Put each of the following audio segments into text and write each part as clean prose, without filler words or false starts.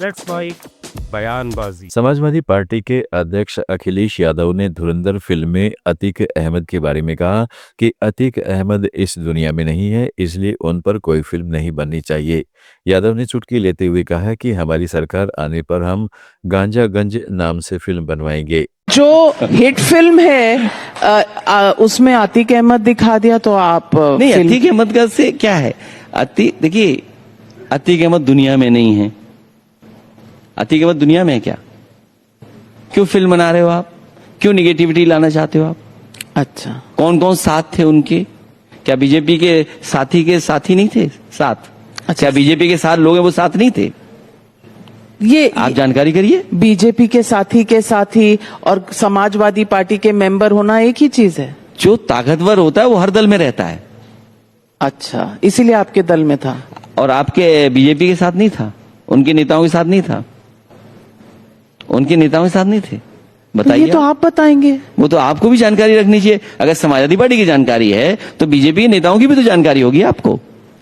Let's fight बयानबाजी। Samajwadi party के अध्यक्ष अखिलेश यादव ने धुरंधर फिल्म में अतीक अहमद के बारे में कहा कि अतीक अहमद इस दुनिया में नहीं है, इसलिए उन पर कोई फिल्म नहीं बननी चाहिए। यादव ने चुटकी लेते हुए कहा कि हमारी सरकार आने पर हम गांजागंज नाम से फिल्म बनवाएंगे। जो हिट फिल्म है उसमें अतीक अहमद दिखा दिया तो आप नहीं, अतीक अहमद का से क्या है? देखिए, अतीक अहमद दुनिया में नहीं है। अतीक अहमद दुनिया में है क्या? क्यों फिल्म बना रहे हो आप? क्यों निगेटिविटी लाना चाहते हो आप? अच्छा, कौन कौन साथ थे उनके? क्या बीजेपी के साथी नहीं थे साथ? अच्छा, क्या बीजेपी के साथ लोग हैं वो साथ नहीं थे? ये आप जानकारी करिए। बीजेपी के साथी और समाजवादी पार्टी के मेंबर होना एक ही चीज है। जो ताकतवर होता है वो हर दल में रहता है। अच्छा, इसीलिए आपके दल में था और आपके बीजेपी के साथ नहीं था, उनके नेताओं के साथ नहीं था, उनके नेताओं के साथ नहीं थे। बताइए। ये तो आप बताएंगे। वो तो आपको भी जानकारी रखनी चाहिए। अगर समाजवादी पार्टी की जानकारी है तो बीजेपी के नेताओं की भी तो जानकारी होगी आपको।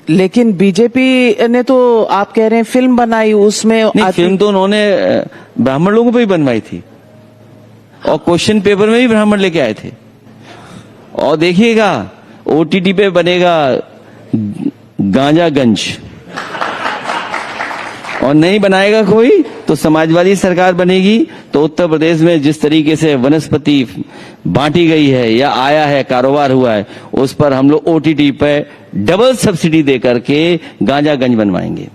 लेकिन बीजेपी ने तो आप कह रहे हैं फिल्म बनाई, उसमें नहीं, फिल्म तो उन्होंने ब्राह्मण लोगों पे भी बनवाई थी और क्वेश्चन पेपर में भी ब्राह्मण लेके आए थे। और देखिएगा ओटीटी पे बनेगा गांजागंज, और नहीं बनाएगा कोई तो समाजवादी सरकार बनेगी तो उत्तर प्रदेश में जिस तरीके से वनस्पति बांटी गई है या आया है, कारोबार हुआ है, उस पर हम लोग ओटीटी पे डबल सब्सिडी दे करके गांजागंज बनवाएंगे।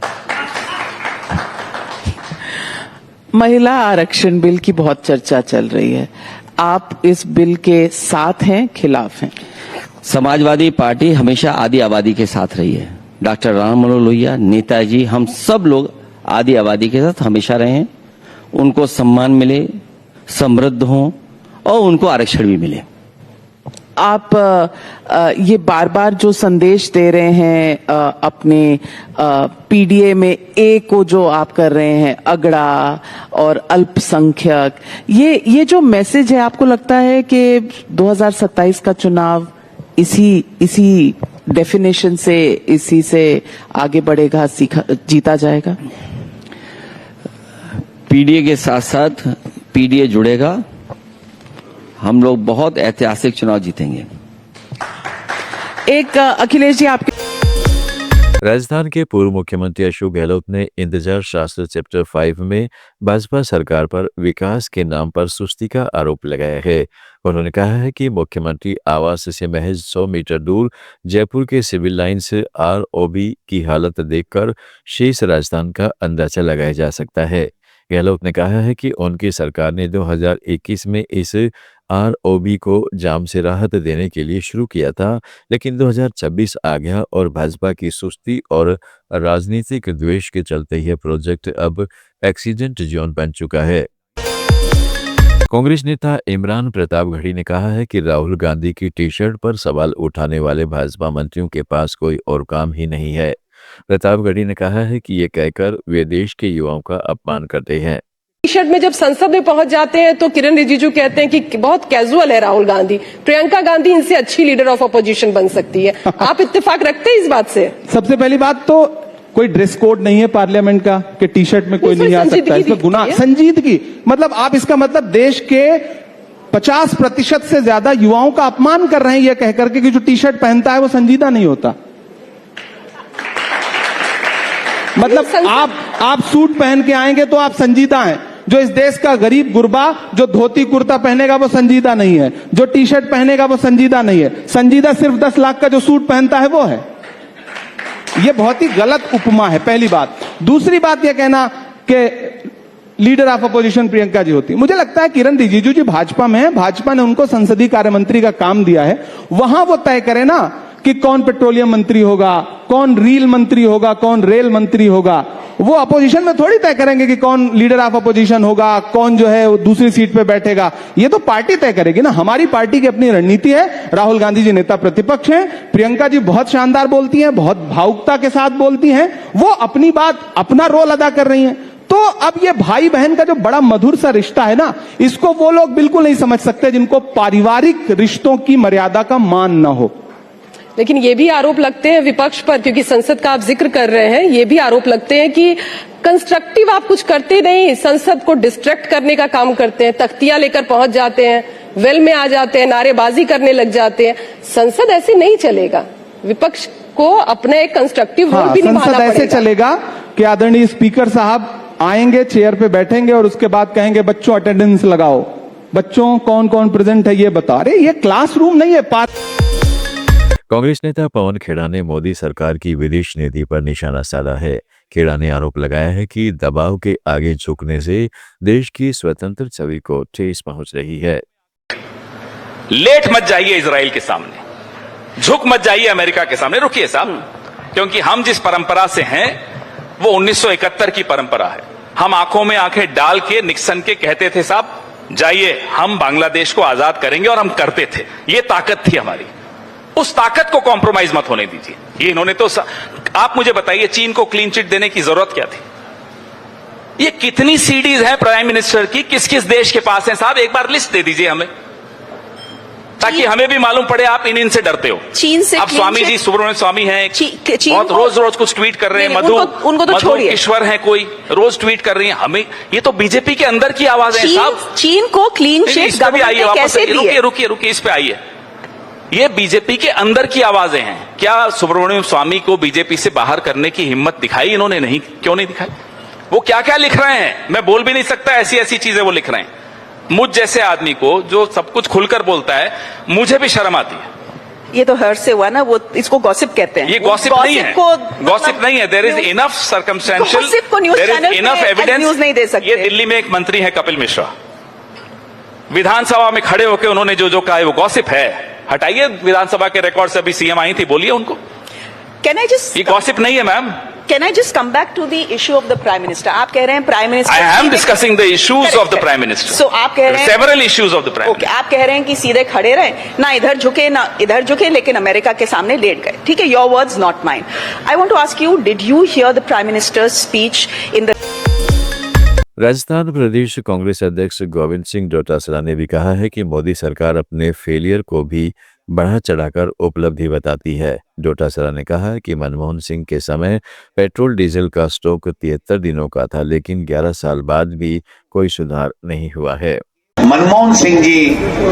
महिला आरक्षण बिल की बहुत चर्चा चल रही है, आप इस बिल के साथ हैं, खिलाफ हैं? समाजवादी पार्टी हमेशा आदि आबादी के साथ रही है। डॉक्टर राम मनोहर लोहिया, नेताजी, हम सब लोग आदि आबादी के साथ हमेशा रहे हैं। उनको सम्मान मिले, समृद्ध हों और उनको आरक्षण भी मिले। आप ये बार बार जो संदेश दे रहे हैं अपने पीडीए में ए को जो आप कर रहे हैं, अगड़ा और अल्पसंख्यक, ये जो मैसेज है, आपको लगता है कि 2027 का चुनाव इसी डेफिनेशन से, इसी से आगे बढ़ेगा, जीता जाएगा? पीडीए के साथ साथ पीडीए जुड़ेगा, हम लोग बहुत ऐतिहासिक चुनाव जीतेंगे। एक अखिलेश जी, आपके राजस्थान के पूर्व मुख्यमंत्री अशोक गहलोत ने इंतजार शास्त्र चैप्टर 5 में भाजपा सरकार पर विकास के नाम पर सुस्ती का आरोप लगाया है। उन्होंने कहा है कि मुख्यमंत्री आवास से महज 100 मीटर दूर जयपुर के सिविल लाइंस आरओबी की हालत देखकर शेष राजस्थान का अंदाजा लगाया जा सकता है। गहलोत ने कहा है कि उनकी सरकार ने 2021 में इस आरओबी को जाम से राहत देने के लिए शुरू किया था, लेकिन 2026 आ गया और भाजपा की सुस्ती और राजनीतिक द्वेष के चलते यह प्रोजेक्ट अब एक्सीडेंट जोन बन चुका है। कांग्रेस नेता इमरान प्रतापगढ़ी ने कहा है कि राहुल गांधी की टी शर्ट पर सवाल उठाने वाले भाजपा मंत्रियों के पास कोई और काम ही नहीं है। प्रतापगढ़ी ने कहा है कि ये कहकर वे देश के युवाओं का अपमान करते हैं। टी शर्ट में जब संसद में पहुंच जाते हैं तो किरण रिजिजू कहते हैं कि बहुत कैजुअल है राहुल गांधी, प्रियंका गांधी इनसे अच्छी लीडर ऑफ अपोजिशन बन सकती है। आप इत्तेफाक रखते हैं इस बात से? सबसे पहली बात तो कोई ड्रेस कोड नहीं है पार्लियामेंट का कि टी शर्ट में कोई नहीं आ सकता, इसमें गुनाह संजीदगी, मतलब आप इसका मतलब देश के 50% से ज्यादा युवाओं का अपमान कर रहे हैं यह कहकर के कि जो टी शर्ट पहनता है वो संजीदा नहीं होता। मतलब आप सूट पहन के आएंगे तो आप संजीदा हैं। जो इस देश का गरीब गुरबा जो धोती कुर्ता पहनेगा वो संजीदा नहीं है, जो टी शर्ट पहनेगा वो संजीदा नहीं है। संजीदा सिर्फ 10 लाख का जो सूट पहनता है वो है। ये बहुत ही गलत उपमा है, पहली बात। दूसरी बात यह कहना कि leader of opposition Priyanka ji होती, मुझे लगता है किरण रिजिजू जी भाजपा में है, भाजपा ने उनको संसदीय कार्य मंत्री का काम दिया है, वहां वो तय करे ना कि कौन पेट्रोलियम मंत्री होगा, कौन रील मंत्री होगा, कौन रेल मंत्री होगा। वो अपोजिशन में थोड़ी तय करेंगे कि कौन लीडर ऑफ अपोजिशन होगा, कौन जो है वो दूसरी सीट पे बैठेगा। ये तो पार्टी तय करेगी ना। हमारी पार्टी की अपनी रणनीति है। राहुल गांधी जी नेता प्रतिपक्ष हैं, प्रियंका जी बहुत शानदार बोलती हैं, बहुत भावुकता के साथ बोलती हैं, वो अपनी बात, अपना रोल अदा कर रही हैं। तो अब ये भाई बहन का जो बड़ा मधुर सा रिश्ता है ना, इसको वो लोग बिल्कुल नहीं समझ सकते जिनको पारिवारिक रिश्तों की मर्यादा का मान न हो। लेकिन ये भी आरोप लगते हैं विपक्ष पर, क्योंकि संसद का आप जिक्र कर रहे हैं, ये भी आरोप लगते हैं कि कंस्ट्रक्टिव आप कुछ करते नहीं, संसद को डिस्ट्रैक्ट करने का काम करते हैं, तख्तियां लेकर पहुंच जाते हैं, वेल में आ जाते हैं, नारेबाजी करने लग जाते हैं। संसद ऐसे नहीं चलेगा, विपक्ष को अपना एक कंस्ट्रक्टिव रोल भी निभाना संसद ऐसे पड़ेगा। चलेगा कि आदरणीय स्पीकर साहब आएंगे, चेयर पे बैठेंगे और उसके बाद कहेंगे बच्चों अटेंडेंस लगाओ, बच्चों कौन कौन प्रेजेंट है ये बताओ। अरे ये क्लासरूम नहीं है। कांग्रेस नेता पवन खेड़ा ने मोदी सरकार की विदेश नीति पर निशाना साधा है। खेड़ा ने आरोप लगाया है कि दबाव के आगे झुकने से देश की स्वतंत्र छवि को ठेस पहुंच रही है। लेट मत जाइए इजराइल के सामने, झुक मत जाइए अमेरिका के सामने, रुकिए साहब, क्योंकि हम जिस परंपरा से हैं वो 1971 की परंपरा है। हम आंखों में आंखें डाल के निक्सन के कहते थे साहब जाइए हम बांग्लादेश को आजाद करेंगे, और हम करते थे। ये ताकत थी हमारी, उस ताकत को कॉम्प्रोमाइज मत होने दीजिए। ये इन्होंने तो आप मुझे बताइए चीन को क्लीन चिट देने की जरूरत क्या थी? ये कितनी सीडीज हैं प्राइम मिनिस्टर की, किस किस देश के पास हैं साहब, एक बार लिस्ट दे दीजिए हमें, ताकि हमें भी मालूम पड़े आप इन से डरते हो। चीन से अब स्वामी जी सुब्रमण्यम स्वामी हैं, बहुत रोज रोज कुछ ट्वीट कर रहे हैं, उनको तो छोड़िए, ईश्वर है कोई रोज ट्वीट कर रही है। हमें ये तो बीजेपी के अंदर की आवाज है साहब। चीन को क्लीन चिट गवर्नमेंट कैसे दी है? रुकिए इस पे आइए। ये बीजेपी के अंदर की आवाजें हैं। क्या सुब्रमण्यम स्वामी को बीजेपी से बाहर करने की हिम्मत दिखाई इन्होंने? नहीं, क्यों नहीं दिखाई? वो क्या क्या लिख रहे हैं मैं बोल भी नहीं सकता, ऐसी ऐसी चीजें वो लिख रहे हैं। मुझ जैसे आदमी को जो सब कुछ खुलकर बोलता है, मुझे भी शर्म आती है। ये तो हर्ष से हुआ ना, वो इसको गॉसिप कहते हैं। ये गॉसिप नहीं है, गॉसिप नहीं है। There is enough circumstantial, there is enough evidence. News नहीं दे सकते। ये दिल्ली में एक मंत्री है कपिल मिश्रा, विधानसभा में खड़े होकर उन्होंने जो जो कहा है वो गॉसिप है। हटाइए विधानसभा के रिकॉर्ड से, अभी सीएम आई थी, बोलिए उनको। कैन आई जस्ट, ये गॉसिप नहीं है ma'am. Can I just come back to the issue of the prime minister? आप कह रहे हैं prime minister, I am discussing the issues of the prime minister. So आप कह रहे हैं several issues of the prime minister. आप कह रहे हैं कि सीधे खड़े रहे, ना इधर झुके ना इधर झुके, लेकिन अमेरिका के सामने लेट गए। ठीक है, your words not mine. I want to ask you, did you hear the prime minister's speech in the Rajasthan Pradesh Congress अध्यक्ष गोविंद सिंह डोटासरा ने भी कहा है कि मोदी सरकार अपने फेलियर को भी बढ़ा चढ़ाकर उपलब्धि बताती है। डोटासरा ने कहा कि मनमोहन सिंह के समय पेट्रोल डीजल का स्टॉक 73 दिनों का था, लेकिन 11 साल बाद भी कोई सुधार नहीं हुआ है। मनमोहन सिंह जी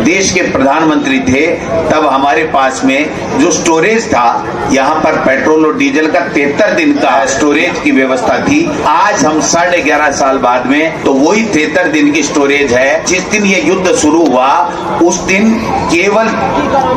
देश के प्रधानमंत्री थे, तब हमारे पास में जो स्टोरेज था, यहाँ पर पेट्रोल और डीजल का 73 दिन का स्टोरेज की व्यवस्था थी। आज हम 11.5 साल बाद में तो वही 73 दिन की स्टोरेज है। जिस दिन ये युद्ध शुरू हुआ उस दिन केवल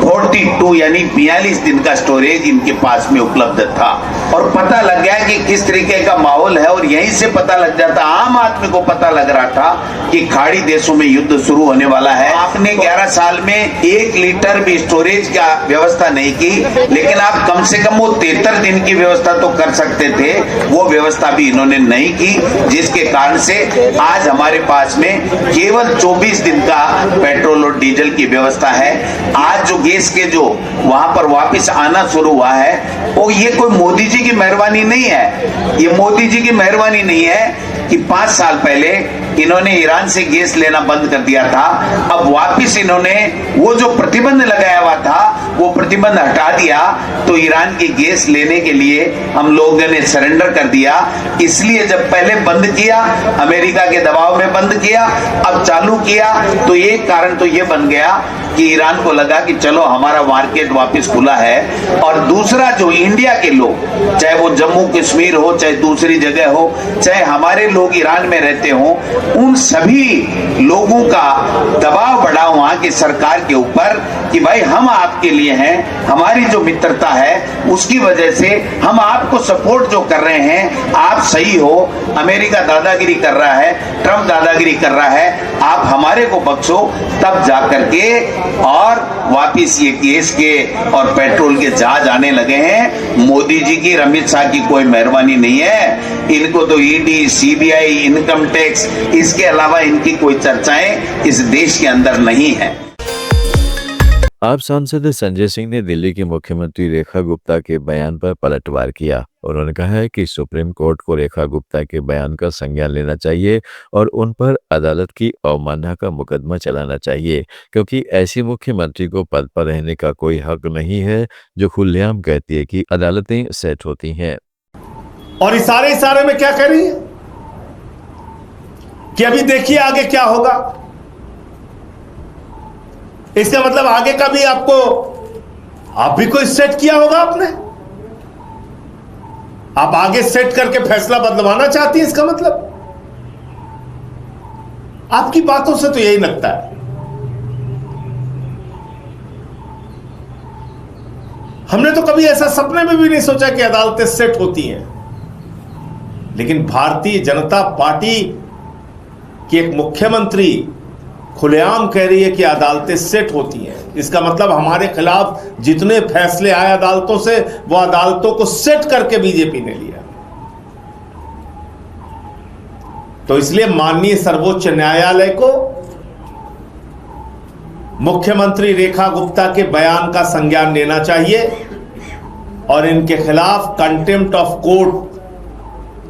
42 यानी 42 दिन का स्टोरेज इनके पास में उपलब्ध था। और पता लग गया कि किस तरीके का माहौल है, और यहीं से पता लग जाता, आम आदमी को पता लग रहा था कि खाड़ी देशों में युद्ध शुरू होने वाला है। आपने 11 साल में 1 लीटर भी स्टोरेज का व्यवस्था नहीं की, लेकिन आप कम से कम वो 73 दिन की व्यवस्था तो कर सकते थे, वो व्यवस्था भी इन्होंने नहीं की, जिसके कारण से आज हमारे पास में केवल 24 दिन का पेट्रोल और डीजल की व्यवस्था है। आज जो गैस के जो वहां पर वापस आना शुरू हुआ है, वो ये कोई मोदी जी की मेहरबानी नहीं है। ये मोदी जी की मेहरबानी नहीं है कि 5 साल पहले इन्होंने ईरान से गैस लेना बंद कर दिया था, अब वापस इन्होंने वो जो प्रतिबंध लगाया हुआ था वो प्रतिबंध हटा दिया, तो ईरान की गैस लेने के लिए हम लोगों ने सरेंडर कर दिया। इसलिए जब पहले बंद किया, अमेरिका के दबाव में बंद किया, अब चालू किया, तो एक कारण तो ये बन गया कि ईरान को लगा कि चलो हमारा मार्केट वापस खुला है। और दूसरा, जो इंडिया के लोग, चाहे वो जम्मू कश्मीर हो, चाहे दूसरी जगह हो, चाहे हमारे लोग ईरान में रहते हो, उन सभी लोगों का दबाव बढ़ा वहां की सरकार के ऊपर कि भाई हम आपके लिए हैं, हमारी जो मित्रता है उसकी वजह से हम आपको सपोर्ट जो कर रहे हैं, आप सही हो। अमेरिका दादागिरी कर रहा है, ट्रंप दादागिरी कर रहा है, आप हमारे को बख्शो, तब जाकर के और वापिस ये गैस के और पेट्रोल के जहाज आने लगे हैं। मोदी जी की, अमित शाह की कोई मेहरबानी नहीं है। इनको तो ईडी, सीबीआई, इनकम टैक्स, इसके अलावा इनकी कोई चर्चाएं इस देश के अंदर नहीं है। आप सांसद संजय सिंह ने दिल्ली की मुख्यमंत्री रेखा गुप्ता के बयान पर पलटवार किया। उन्होंने कहा है कि सुप्रीम कोर्ट को रेखा गुप्ता के बयान का संज्ञान लेना चाहिए और उन पर अदालत की अवमानना का मुकदमा चलाना चाहिए, क्योंकि ऐसी मुख्यमंत्री को पद पर रहने का कोई हक नहीं है जो खुलेआम कहती है कि अदालतें सेट होती हैं। और इशारे में क्या कह रही है कि अभी देखिए आगे क्या होगा। इसका मतलब आगे का भी आप भी कोई सेट किया होगा आपने, आप आगे सेट करके फैसला बदलवाना चाहती है। इसका मतलब आपकी बातों से तो यही लगता है। हमने तो कभी ऐसा सपने में भी नहीं सोचा कि अदालतें सेट होती हैं, लेकिन भारतीय जनता पार्टी की एक मुख्यमंत्री खुलेआम कह रही है कि अदालतें सेट होती हैं। इसका मतलब हमारे खिलाफ जितने फैसले आए अदालतों से, वो अदालतों को सेट करके बीजेपी ने लिया। तो इसलिए माननीय सर्वोच्च न्यायालय को मुख्यमंत्री रेखा गुप्ता के बयान का संज्ञान लेना चाहिए और इनके खिलाफ कंटेम्प्ट ऑफ कोर्ट,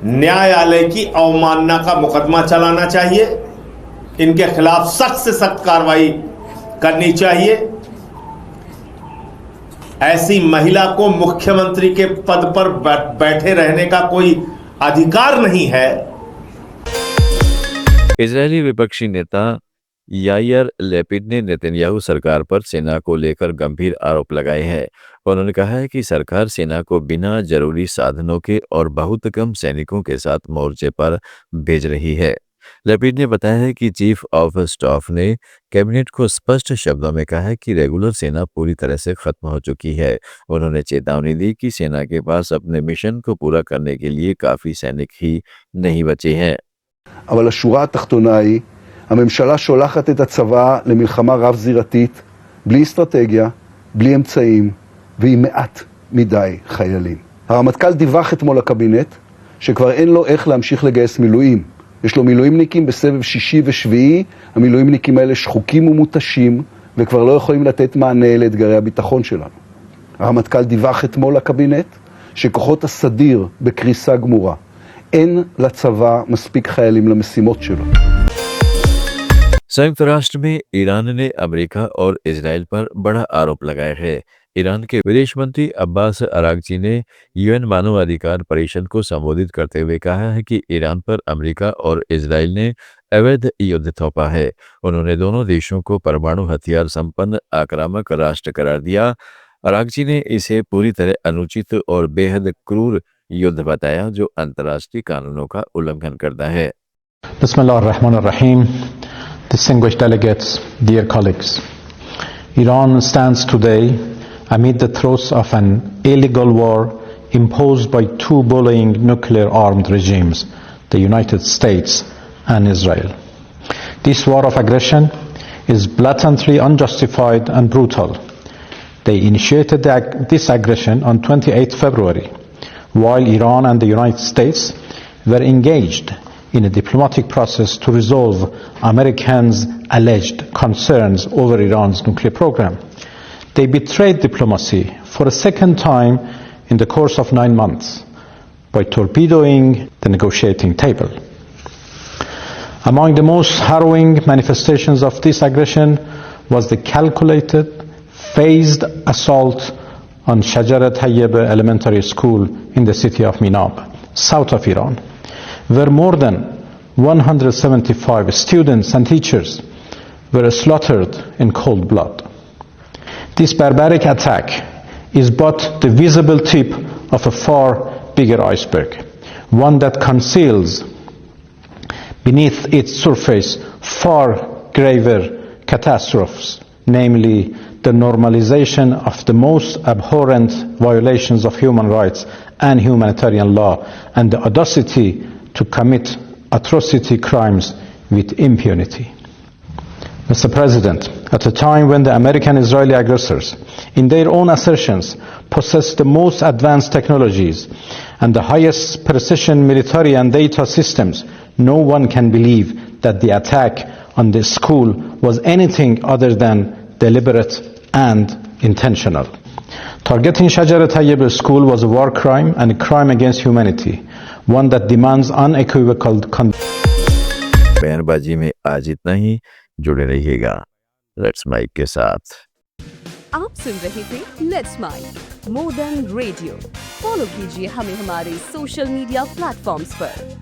न्यायालय की अवमानना का मुकदमा चलाना चाहिए। इनके खिलाफ सख्त से सख्त कार्रवाई करनी चाहिए। ऐसी महिला को मुख्यमंत्री के पद पर बैठे रहने का कोई अधिकार नहीं है। इजरायली विपक्षी नेता यायर लेपिड ने नेतन्याहू सरकार पर सेना को लेकर गंभीर आरोप लगाए हैं। उन्होंने कहा है कि सरकार सेना को बिना जरूरी साधनों के और बहुत कम सैनिकों के साथ मोर्चे पर भेज रही है। लेपिड ने बताया है कि चीफ ऑफ स्टाफ ने कैबिनेट को स्पष्ट शब्दों में कहा है कि रेगुलर सेना पूरी तरह से खत्म हो चुकी है। उन्होंने चेतावनी दी कि सेना के पास अपने मिशन को पूरा करने के लिए काफी सैनिक ही नहीं बचे हैं। אבל השורה התחתונה היא, הממשלה שולחת את הצבא למלחמה רב-זירתית, בלי אסטרטגיה, בלי אמצעים, ועם מעט מדי חיילים. הרמטכ"ל דיווח אתמול לקבינט, שכבר אין לו איך להמשיך לגייס מילואים. יש לו מילואימניקים בסבב שישי ושביעי, המילואימניקים האלה שחוקים ומותשים, וכבר לא יכולים לתת מענה לאתגרי הביטחון שלנו. הרמטכ"ל דיווח אתמול לקבינט, שכוחות הסדיר בקריסה גמורה. אין לצבא מספיק חיילים למשימות שלו. संयुक्त राष्ट्र में ईरान ने अमेरिका और इजराइल पर बड़ा आरोप लगाया है। ईरान के विदेश मंत्री अब्बास अरागची ने यूएन मानवाधिकार परिषद को संबोधित करते हुए कहा है कि ईरान पर अमेरिका और इजराइल ने अवैध युद्ध थोपा है। उन्होंने दोनों देशों को परमाणु हथियार संपन्न आक्रामक राष्ट्र करार दिया। अरागची ने इसे पूरी तरह अनुचित और बेहद क्रूर युद्ध बताया जो अंतर्राष्ट्रीय कानूनों का उल्लंघन करता है। Bismillahir-Rahmanir-Rahim. Distinguished delegates, dear colleagues, Iran stands today amid the throes of an illegal war imposed by two bullying nuclear-armed regimes, the United States and Israel. This war of aggression is blatantly unjustified and brutal. They initiated this aggression on 28 February, while Iran and the United States were engaged in a diplomatic process to resolve Americans' alleged concerns over Iran's nuclear program. They betrayed diplomacy for a second time in the course of 9 months by torpedoing the negotiating table. Among the most harrowing manifestations of this aggression was the calculated, phased assault on Shajara Tayyib Elementary School in the city of Minab, south of Iran, where more than 175 students and teachers were slaughtered in cold blood. This barbaric attack is but the visible tip of a far bigger iceberg, one that conceals beneath its surface far graver catastrophes, namely the normalization of the most abhorrent violations of human rights and humanitarian law, and the audacity to commit atrocity crimes with impunity. Mr. President, at a time when the American-Israeli aggressors, in their own assertions, possess the most advanced technologies and the highest precision military and data systems, no one can believe that the attack on the school was anything other than deliberate and intentional. Targeting Shajar Tayyib school was a war crime and a crime against humanity, one that demands unequivocal बयानबाजी में आज इतना ही। जुड़े रहिएगा let's mic के साथ। आप सुन रहे थे let's mike more than radio. Follow कीजिए हमें हमारे सोशल मीडिया प्लेटफॉर्म्स पर।